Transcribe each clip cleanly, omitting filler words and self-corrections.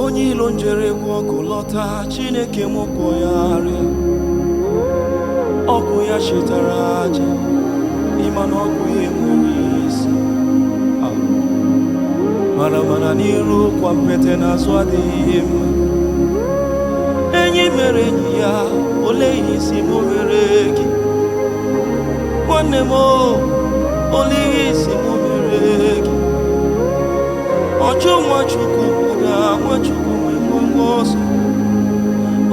onye ilo njere gwa ọkụ lọta, Chineke m kwọ ya arịa. Ọkụ ya chetara aja, ịma na ọkụ ya enwere isi. Mana n'iru kwa mpete n'azụ adịghị mma. Enyi mere enyi ya, ole ihe isi m mere gị. Nwanne m, ole ihe isi m mere gị. Ọchụ Nwachukwu na Nwachukwu nwe ọsọ.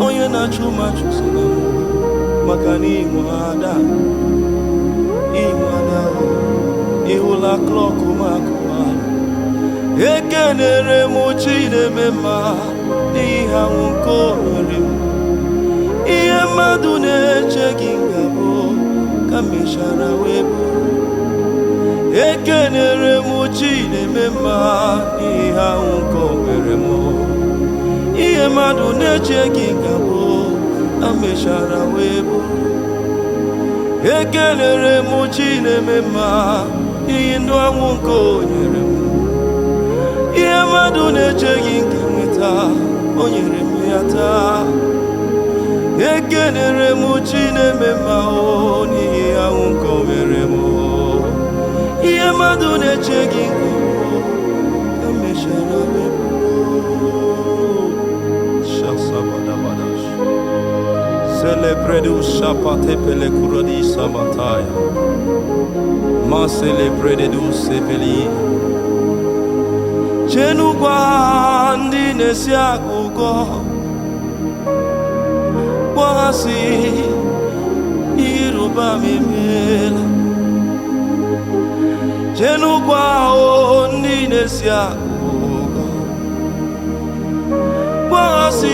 Onye na-achụ Nwachukwu na maka na inwe ada. Ịhụla klọkụ m akụwara. Ekenere m Chineke mma n'ihi ahụ nke o mere m. Ihe mmadụ na-eche gị ngabụ ka mechara wee bụ. Ekenere m Chineke mma n'ihi ahụ nke o mere m. Ihe mmadụ na-eche gị ngabụ ka mechara wee bụ. Ekenere m Chineke mma n'ihi ndụ ahụ nke o nyere m. Ihe mmadụ na-echeghị nke nweta, o nyere m ya taa. Ekenere m Chineke mma n'ihi ahụ nke o mere m. Ihe mmadụ na-echeghị nke ka mechara wepụ. Shasabadabadash Celebredu shapate pele kuradi samataya Ma celebredu sepeli Chenu gwa ndị na-esi akụkọ gbahasị ịrụba m emeela. Chenu gwa ndị na-esi akụkọ gbahasị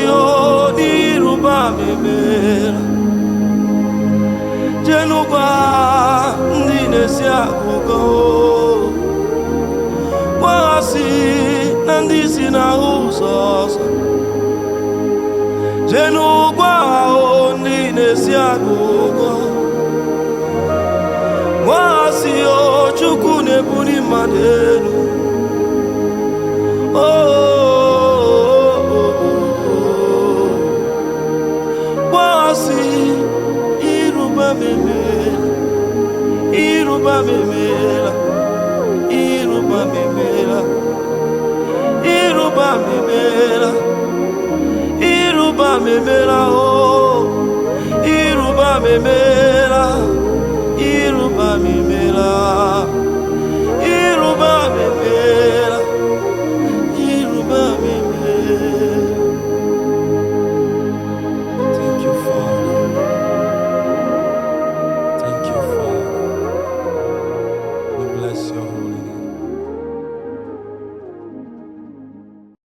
ịrụba m emeela. Chenu gwa ndị na-esi akụkọ gbahasị na ndị si n'ahụ ụzọ ọzọ. Jenu gwa ndị na-esi akụkọ gbahasị Chukwu na-ebuli mmadụ elu. Gbahasị ịrụba m emeela, ịrụba m emeela, ịrụba m emeela. Iruba memela, Iruba memela, oh, Iruba memela, Iruba memela, Iruba memela, Iruba memela. Thank you, Father. Thank you, Father. We bless your holy name.